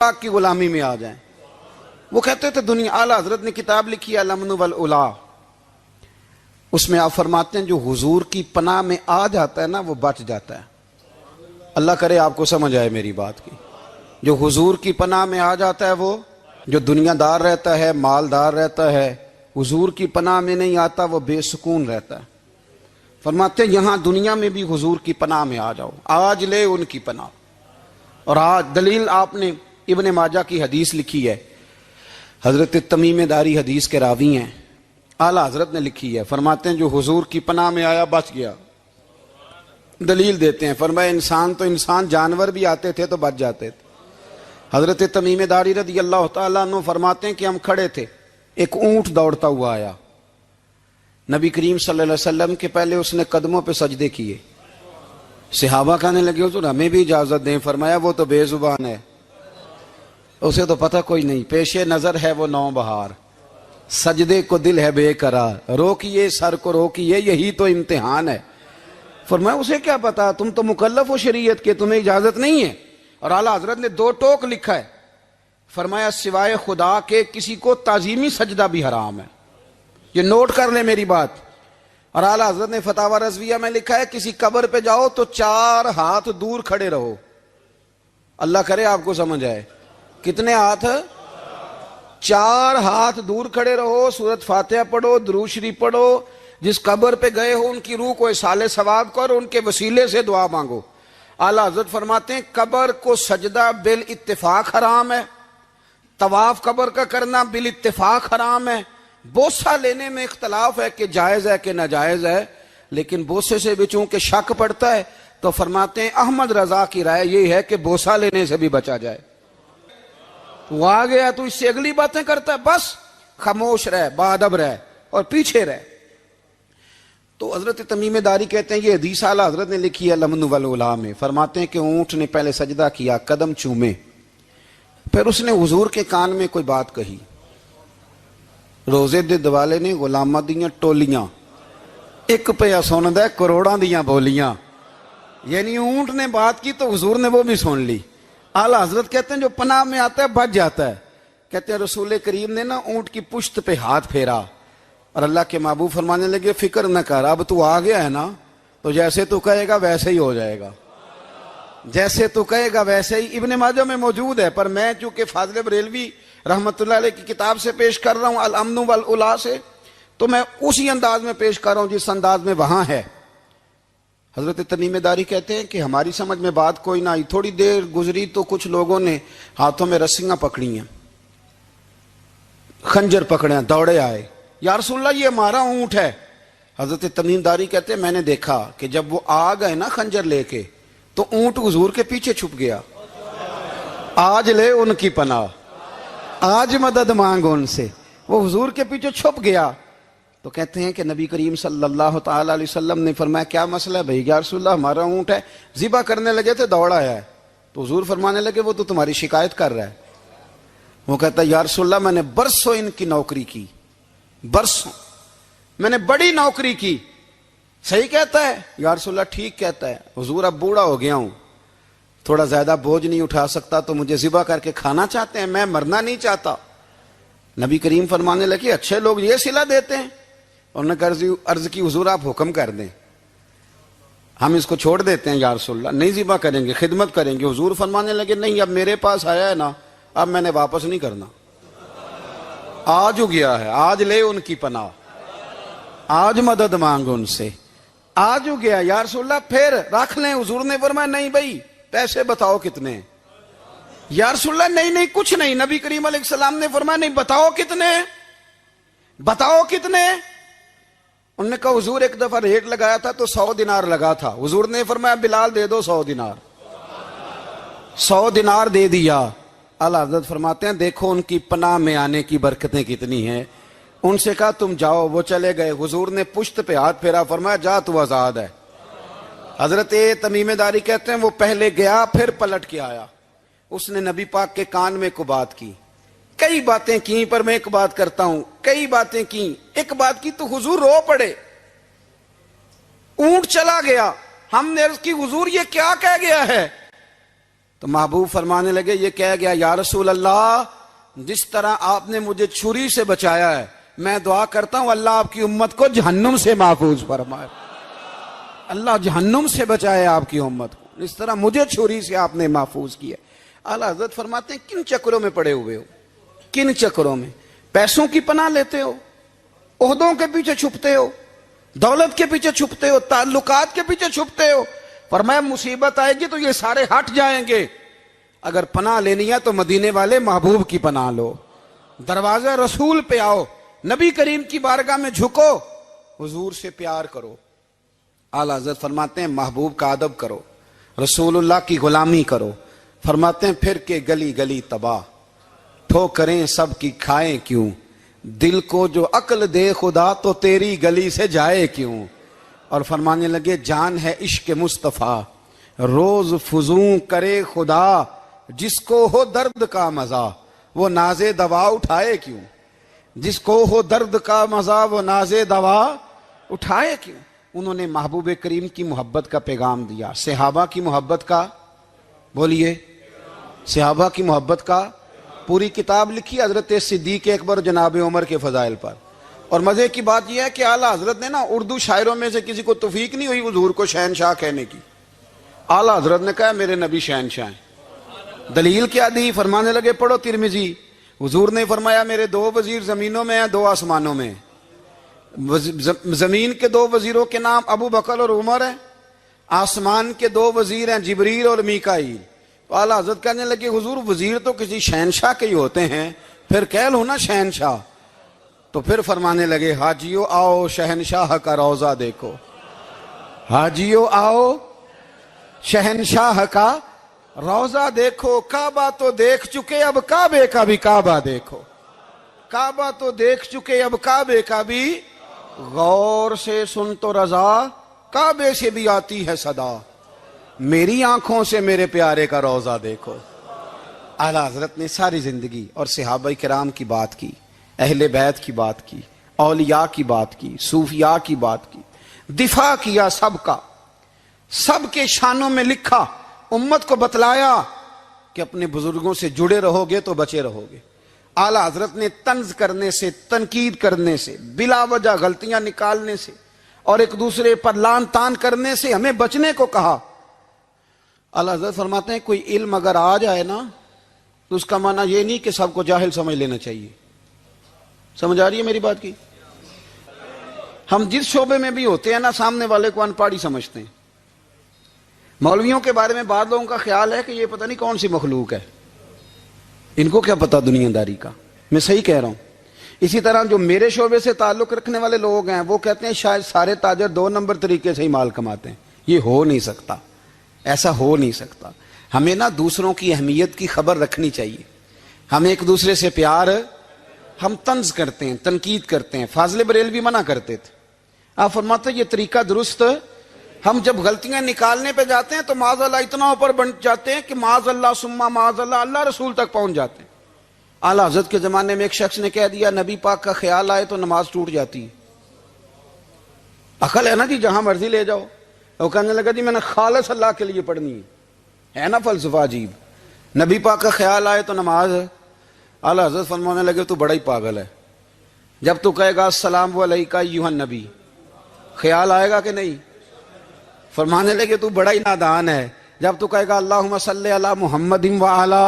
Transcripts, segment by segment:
پاک کی غلامی میں آ جائیں۔ وہ کہتے تھے دنیا، اعلیٰ حضرت نے کتاب لکھی ہے الامن والعلا، اس میں آپ فرماتے ہیں جو حضور کی پناہ میں آ جاتا ہے نا وہ بچ جاتا ہے۔ اللہ کرے آپ کو سمجھ آئے میری بات کی۔ جو حضور کی پناہ میں آ جاتا ہے وہ جو دنیا دار رہتا ہے، مالدار رہتا ہے، حضور کی پناہ میں نہیں آتا وہ بے سکون رہتا ہے۔ فرماتے ہیں یہاں دنیا میں بھی حضور کی پناہ میں آ جاؤ، آج لے ان کی پناہ۔ اور آج دلیل آپ نے ابن ماجہ کی حدیث لکھی ہے، حضرت تمیم داری حدیث کے راوی ہیں، اعلیٰ حضرت نے لکھی ہے، فرماتے ہیں جو حضور کی پناہ میں آیا بچ گیا۔ دلیل دیتے ہیں، فرمایا انسان تو انسان، جانور بھی آتے تھے تو بچ جاتے تھے۔ حضرت تمیم داری رضی اللہ تعالیٰ عنہ فرماتے ہیں کہ ہم کھڑے تھے، ایک اونٹ دوڑتا ہوا آیا، نبی کریم صلی اللہ علیہ وسلم کے پہلے اس نے قدموں پہ سجدے کیے۔ صحابہ کہنے لگے حضور ہمیں بھی اجازت دیں، فرمایا وہ تو بے زبان ہے، اسے تو پتہ کوئی نہیں، پیش نظر ہے وہ نو بہار، سجدے کو دل ہے بے قرار، روکیے سر کو روکیے یہی تو امتحان ہے۔ فرمایا اسے کیا پتا، تم تو مکلف ہو شریعت کے، تمہیں اجازت نہیں ہے۔ اور اعلیٰ حضرت نے دو ٹوک لکھا ہے، فرمایا سوائے خدا کے کسی کو تعظیمی سجدہ بھی حرام ہے۔ یہ نوٹ کر لیں میری بات۔ اور اعلیٰ حضرت نے فتاوی رضویہ میں لکھا ہے کسی قبر پہ جاؤ تو 4 ہاتھ دور کھڑے رہو۔ اللہ کرے آپ کو سمجھ آئے، کتنے ہاتھ؟ 4 ہاتھ دور کھڑے رہو، سورۃ فاتحہ پڑھو، درود شریف پڑھو، جس قبر پہ گئے ہو ان کی روح کو اصال ثواب کرو، ان کے وسیلے سے دعا مانگو۔ اعلیٰ حضرت فرماتے ہیں قبر کو سجدہ بالاتفاق حرام ہے، طواف قبر کا کرنا بالاتفاق حرام ہے، بوسہ لینے میں اختلاف ہے کہ جائز ہے کہ ناجائز ہے، لیکن بوسے سے بھی چونکہ شک پڑتا ہے تو فرماتے ہیں احمد رضا کی رائے یہ ہے کہ بوسہ لینے سے بھی بچا جائے۔ وہ آ گیا تو اس سے اگلی باتیں کرتا ہے، بس خاموش رہ، باادب رہ اور پیچھے رہ۔ تو حضرت تمیم داری کہتے ہیں یہ حدیث اعلیٰ حضرت نے لکھی ہے الامن والعلا میں، فرماتے ہیں کہ اونٹ نے پہلے سجدہ کیا، قدم چومے، پھر اس نے حضور کے کان میں کوئی بات کہی۔ روزے دے دوالے نے غلامہ دیاں ٹولیاں، ایک پہ سن دے کروڑاں دیاں بولیاں، یعنی اونٹ نے بات کی تو حضور نے وہ بھی سن لی۔ اعلیٰ حضرت کہتے ہیں جو پناہ میں آتا ہے بچ جاتا ہے۔ کہتے ہیں رسول کریم نے نا اونٹ کی پشت پہ ہاتھ پھیرا اور اللہ کے محبوب فرمانے لگے فکر نہ کر، اب تو آ گیا ہے نا تو جیسے تو کہے گا ویسے ہی ہو جائے گا، جیسے تو کہے گا ویسے ہی۔ ابن ماجہ میں موجود ہے، پر میں چونکہ فاضل بریلوی رحمت اللہ علیہ کی کتاب سے پیش کر رہا ہوں الامن والعلا سے، تو میں اسی انداز میں پیش کر رہا ہوں جس انداز میں وہاں ہے۔ حضرت تمیم داری کہتے ہیں کہ ہماری سمجھ میں بات کوئی نہ آئی، تھوڑی دیر گزری تو کچھ لوگوں نے ہاتھوں میں رسیاں پکڑی ہیں، خنجر پکڑے ہیں، دوڑے آئے، یا رسول اللہ یہ ہمارا اونٹ ہے۔ حضرت تمیم داری کہتے ہیں میں نے دیکھا کہ جب وہ آ گئے نا خنجر لے کے تو اونٹ حضور کے پیچھے چھپ گیا۔ آج لے ان کی پناہ، آج مدد مانگ ان سے، وہ حضور کے پیچھے چھپ گیا۔ تو کہتے ہیں کہ نبی کریم صلی اللہ تعالی علیہ وسلم نے فرمایا کیا مسئلہ ہے بھائی؟ یا رسول اللہ ہمارا اونٹ ہے، ذبح کرنے لگے تھے دوڑا ہے۔ تو حضور فرمانے لگے وہ تو تمہاری شکایت کر رہا ہے۔ وہ کہتا ہے یا رسول اللہ میں نے برسوں ان کی نوکری کی، برسوں میں نے بڑی نوکری کی۔ صحیح کہتا ہے یا رسول اللہ؟ ٹھیک کہتا ہے حضور، اب بوڑھا ہو گیا ہوں، تھوڑا زیادہ بوجھ نہیں اٹھا سکتا تو مجھے ذبح کر کے کھانا چاہتے ہیں، میں مرنا نہیں چاہتا۔ نبی کریم فرمانے لگے اچھے لوگ یہ صلہ دیتے ہیں؟ انہوں نے عرض کی حضور آپ حکم کر دیں، ہم اس کو چھوڑ دیتے ہیں یا رسول اللہ، نہیں ذبح کریں گے، خدمت کریں گے۔ حضور فرمانے لگے نہیں، اب میرے پاس آیا ہے نا، اب میں نے واپس نہیں کرنا، آج ہو گیا ہے، آج لے ان کی پناہ، آج مدد مانگ ان سے، آج ہو گیا یا رسول اللہ پھر رکھ لیں۔ حضور نے فرمایا نہیں بھائی پیسے بتاؤ کتنے ہیں؟ یا رسول اللہ نہیں کچھ نہیں۔ نبی کریم علیہ السلام نے فرمایا نہیں بتاؤ کتنے، بتاؤ کتنے؟ انہوں نے کہا حضور ایک دفعہ ریٹ لگایا تھا تو 100 دینار لگا تھا، حضور نے فرمایا بلال دے دو 100 دینار، 100 دینار دے دیا۔ اعلیٰ حضرت فرماتے ہیں دیکھو ان کی پناہ میں آنے کی برکتیں کتنی ہیں۔ ان سے کہا تم جاؤ، وہ چلے گئے، حضور نے پشت پہ ہاتھ پھیرا، فرمایا جا تو آزاد ہے۔ حضرت تمیم داری کہتے ہیں وہ پہلے گیا پھر پلٹ کے آیا، اس نے نبی پاک کے کان میں کو بات کی، کئی باتیں کی، پر میں ایک بات کرتا ہوں، کئی باتیں کی، ایک بات کی تو حضور رو پڑے، اونٹ چلا گیا، ہم نے عرض کی حضور یہ کیا کہہ گیا ہے؟ تو محبوب فرمانے لگے یہ کہہ گیا یا رسول اللہ جس طرح آپ نے مجھے چھری سے بچایا ہے میں دعا کرتا ہوں اللہ آپ کی امت کو جہنم سے محفوظ فرمائے، اللہ جہنم سے بچائے آپ کی امت کو، اس طرح مجھے چھری سے آپ نے محفوظ کیا۔ اعلیٰ حضرت فرماتے ہیں کن چکروں میں پڑے ہوئے ہو، کن چکروں میں؟ پیسوں کی پناہ لیتے ہو، عہدوں کے پیچھے چھپتے ہو، دولت کے پیچھے چھپتے ہو، تعلقات کے پیچھے چھپتے ہو۔ فرمایا مصیبت آئے گی تو یہ سارے ہٹ جائیں گے، اگر پناہ لینی ہے تو مدینے والے محبوب کی پناہ لو، دروازہ رسول پہ آؤ، نبی کریم کی بارگاہ میں جھکو، حضور سے پیار کرو۔ اعلیٰ حضرت فرماتے ہیں محبوب کا ادب کرو، رسول اللہ کی غلامی کرو۔ فرماتے ہیں پھر کہ گلی گلی تباہ، ٹھوکریں سب کی کھائیں کیوں، دل کو جو عقل دے خدا تو تیری گلی سے جائے کیوں۔ اور فرمانے لگے جان ہے عشق مصطفیٰ روز فزوں کرے خدا، جس کو ہو درد کا مزہ وہ ناز دوا اٹھائے کیوں، جس کو ہو درد کا مزہ وہ ناز دوا اٹھائے کیوں۔ انہوں نے محبوب کریم کی محبت کا پیغام دیا، صحابہ کی محبت کا، بولیے، صحابہ کی محبت کا پوری کتاب لکھی حضرت صدیق اکبر جناب عمر کے فضائل پر۔ اور مزے کی بات یہ ہے کہ اعلیٰ حضرت نے نا اردو شاعروں میں سے کسی کو توفیق نہیں ہوئی حضور کو شہنشاہ کہنے کی، اعلیٰ حضرت نے کہا میرے نبی شہنشاہ ہیں۔ دلیل کیا دی؟ فرمانے لگے پڑھو ترمذی، حضور نے فرمایا میرے 2 وزیر زمینوں میں ہیں 2 آسمانوں میں، زمین کے 2 وزیروں کے نام ابو بکر اور عمر ہیں، آسمان کے 2 وزیر ہیں جبریل اور میکائیل۔ اعلیٰ حضرت کہنے لگے حضور وزیر تو کسی شہنشاہ کے ہی ہوتے ہیں، پھر کہہ لو نا شہنشاہ۔ تو پھر فرمانے لگے حاجیو آؤ شہنشاہ کا روضہ دیکھو، حاجیو آؤ شہنشاہ کا روضہ دیکھو، کعبہ تو دیکھ چکے اب کعبے کا بھی کعبہ دیکھو، کعبہ تو دیکھ چکے اب کعبے کا بھی، غور سے سن تو رضا کعبے سے بھی آتی ہے صدا، میری آنکھوں سے میرے پیارے کا روضہ دیکھو۔ اعلیٰ حضرت نے ساری زندگی اور صحابہ کرام کی بات کی، اہل بیت کی بات کی، اولیاء کی بات کی، صوفیاء کی بات کی، دفاع کیا سب کا، سب کے شانوں میں لکھا، امت کو بتلایا کہ اپنے بزرگوں سے جڑے رہو گے تو بچے رہو گے۔ اعلیٰ حضرت نے طنز کرنے سے، تنقید کرنے سے، بلا وجہ غلطیاں نکالنے سے اور ایک دوسرے پر لان تان کرنے سے ہمیں بچنے کو کہا۔ اعلیٰ حضرت فرماتے ہیں کوئی علم اگر آ جائے نا تو اس کا معنی یہ نہیں کہ سب کو جاہل سمجھ لینا چاہیے۔ سمجھ آ رہی ہے میری بات کی؟ ہم جس شعبے میں بھی ہوتے ہیں نا سامنے والے کو ان پڑھ ہی سمجھتے ہیں۔ مولویوں کے بارے میں بعض لوگوں کا خیال ہے کہ یہ پتہ نہیں کون سی مخلوق ہے، ان کو کیا پتا دنیا داری کا۔ میں صحیح کہہ رہا ہوں۔ اسی طرح جو میرے شعبے سے تعلق رکھنے والے لوگ ہیں وہ کہتے ہیں شاید سارے تاجر 2 نمبر طریقے سے ہی مال کماتے ہیں۔ یہ ہو نہیں سکتا، ایسا ہو نہیں سکتا۔ ہمیں نا دوسروں کی اہمیت کی خبر رکھنی چاہیے، ہمیں ایک دوسرے سے پیار، ہم طنز کرتے ہیں، تنقید کرتے ہیں۔ فاضل بریلوی منع کرتے تھے، آپ فرماتے یہ طریقہ درست، ہم جب غلطیاں نکالنے پہ جاتے ہیں تو معاذ اللہ اتنا اوپر بن جاتے ہیں کہ معاذ اللہ ثم معاذ اللہ اللہ رسول تک پہنچ جاتے ہیں۔ اعلیٰ حضرت کے زمانے میں ایک شخص نے کہہ دیا نبی پاک کا خیال آئے تو نماز ٹوٹ جاتی ہے۔ عقل ہے نا جی، جہاں مرضی لے جاؤ۔ وہ کہنے لگا جی میں نے خالص اللہ کے لیے پڑھنی ہے نا فلسفہ عجیب، نبی پاک کا خیال آئے تو نماز۔ اعلیٰ حضرت فرمانے لگے تو بڑا ہی پاگل ہے، جب تو کہے گا السلام علیکہ ایھا النبی، خیال آئے گا کہ نہیں؟ فرمانے لگے تو بڑا ہی نادان ہے، جب تو کہے گا اللہم صلی علی محمد وعلی،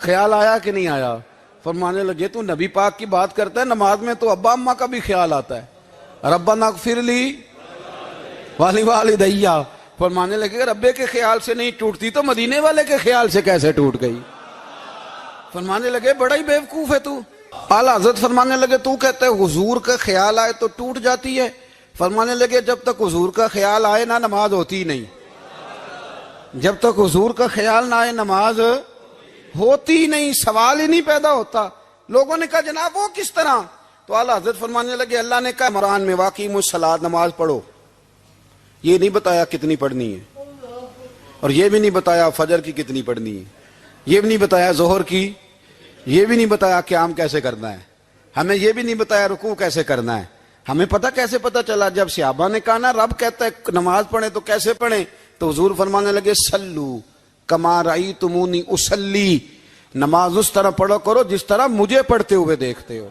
خیال آیا کہ نہیں آیا؟ فرمانے لگے تو نبی پاک کی بات کرتا ہے، نماز میں تو ابا اماں کا بھی خیال آتا ہے، ربنا اغفر لی والی والدیہ۔ فرمانے لگے ربے کے خیال سے نہیں ٹوٹتی تو مدینے والے کے خیال سے کیسے ٹوٹ گئی؟ فرمانے لگے بڑا ہی بیوقوف ہے تو۔ اعلیٰ حضرت فرمانے لگے تو کہتے ہیں حضور کا خیال آئے تو ٹوٹ جاتی ہے۔ فرمانے لگے جب تک حضور کا خیال آئے نہ نماز ہوتی نہیں، جب تک حضور کا خیال نہ آئے نماز ہوتی نہیں، سوال ہی نہیں پیدا ہوتا۔ لوگوں نے کہا جناب وہ کس طرح؟ تو اعلیٰ حضرت فرمانے لگے اللہ نے کہا قرآن میں واقعی الصلاۃ، نماز پڑھو، یہ نہیں بتایا کتنی پڑھنی ہے، اور یہ بھی نہیں بتایا فجر کی کتنی پڑھنی ہے، یہ بھی نہیں بتایا ظہر کی، یہ بھی نہیں بتایا قیام کیسے کرنا ہے، ہمیں یہ بھی نہیں بتایا رکوع کیسے کرنا ہے۔ ہمیں پتہ کیسے پتہ چلا؟ جب صحابہ نے کہا نا رب کہتا ہے نماز پڑھیں تو کیسے پڑھیں، تو حضور فرمانے لگے سلو کما رأیتمونی اصلی، نماز اس طرح پڑھو کرو جس طرح مجھے پڑھتے ہوئے دیکھتے ہو۔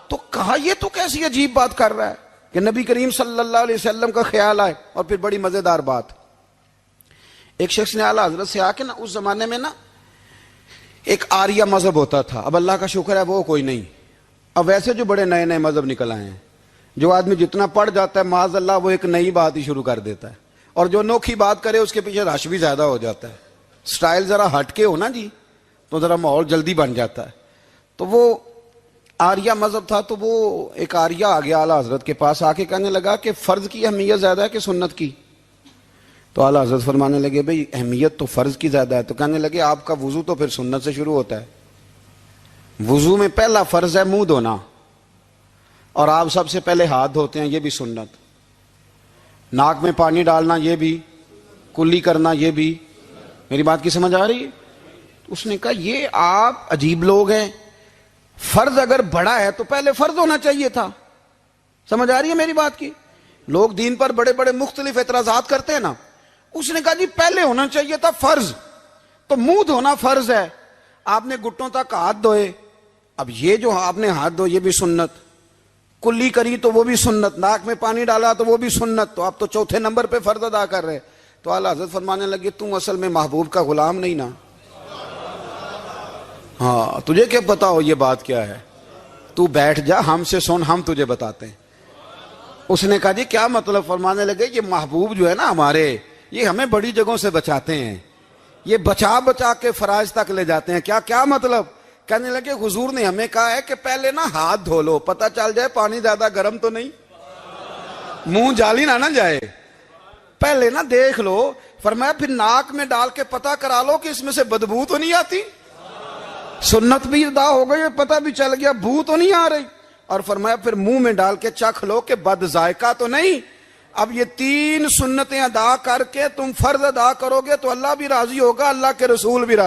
تو کہا یہ تو کیسی عجیب بات کر رہا ہے کہ نبی کریم صلی اللہ علیہ وسلم کا خیال آئے۔ اور پھر بڑی مزیدار بات، ایک شخص نے اعلیٰ حضرت سے آ کے نا، اس زمانے میں نا ایک آریہ مذہب ہوتا تھا، اب اللہ کا شکر ہے وہ کوئی نہیں، اب ویسے جو بڑے نئے نئے مذہب نکل آئے ہیں، جو آدمی جتنا پڑھ جاتا ہے معاذ اللہ وہ ایک نئی بات ہی شروع کر دیتا ہے، اور جو انوکھی بات کرے اس کے پیچھے رش بھی زیادہ ہو جاتا ہے، سٹائل ذرا ہٹ کے ہو نا جی تو ذرا ماحول جلدی بن جاتا ہے۔ تو وہ آریہ مذہب تھا، تو وہ ایک آریہ آ گیا اعلیٰ حضرت کے پاس، آ کے کہنے لگا کہ فرض کی اہمیت زیادہ ہے کہ سنت کی؟ تو اعلیٰ حضرت فرمانے لگے بھئی اہمیت تو فرض کی زیادہ ہے۔ تو کہنے لگے آپ کا وضو تو پھر سنت سے شروع ہوتا ہے، وضو میں پہلا فرض ہے منہ دھونا، اور آپ سب سے پہلے ہاتھ دھوتے ہیں، یہ بھی سنت، ناک میں پانی ڈالنا یہ بھی، کلی کرنا یہ بھی۔ میری بات کی سمجھ آ رہی ہے؟ اس نے کہا یہ آپ عجیب لوگ ہیں، فرض اگر بڑا ہے تو پہلے فرض ہونا چاہیے تھا۔ سمجھ آ رہی ہے میری بات کی؟ لوگ دین پر بڑے بڑے مختلف اعتراضات کرتے ہیں نا، اس نے کہا جی پہلے ہونا چاہیے تھا فرض، تو منہ دھونا فرض ہے، آپ نے گھٹنوں تک ہاتھ دھوئے، اب یہ جو آپ نے ہاتھ دھو یہ بھی سنت، کلی کری تو وہ بھی سنت، ناک میں پانی ڈالا تو وہ بھی سنت، تو آپ تو چوتھے نمبر پہ فرض ادا کر رہے۔ تو اعلیٰ حضرت فرمانے لگے تم اصل میں محبوب کا غلام نہیں نا، ہاں تجھے کیا پتا ہو یہ بات کیا ہے، تو بیٹھ جا ہم سے سن، ہم تجھے بتاتے ہیں۔ اس نے کہا جی کیا مطلب؟ فرمانے لگے یہ محبوب جو ہے نا ہمارے، یہ ہمیں بڑی جگہوں سے بچاتے ہیں، یہ بچا بچا کے فرائض تک لے جاتے ہیں۔ کیا مطلب؟ کہنے لگے حضور نے ہمیں کہا ہے کہ پہلے نا ہاتھ دھو لو، پتہ چل جائے پانی زیادہ گرم تو نہیں، منہ جالی نہ جائے، پہلے نا دیکھ لو۔ فرمایا پھر ناک میں ڈال کے پتہ کرا لو کہ اس میں سے بدبو تو نہیں آتی، سنت بھی ادا ہو گئی، پتہ بھی چل گیا بو تو نہیں آ رہی، اور فرمایا پھر منہ میں ڈال کے چکھ لو کہ بد ذائقہ تو نہیں۔ اب یہ 3 سنتیں ادا کر کے تم فرض ادا کرو گے تو اللہ بھی راضی ہوگا، اللہ کے رسول بھی راضی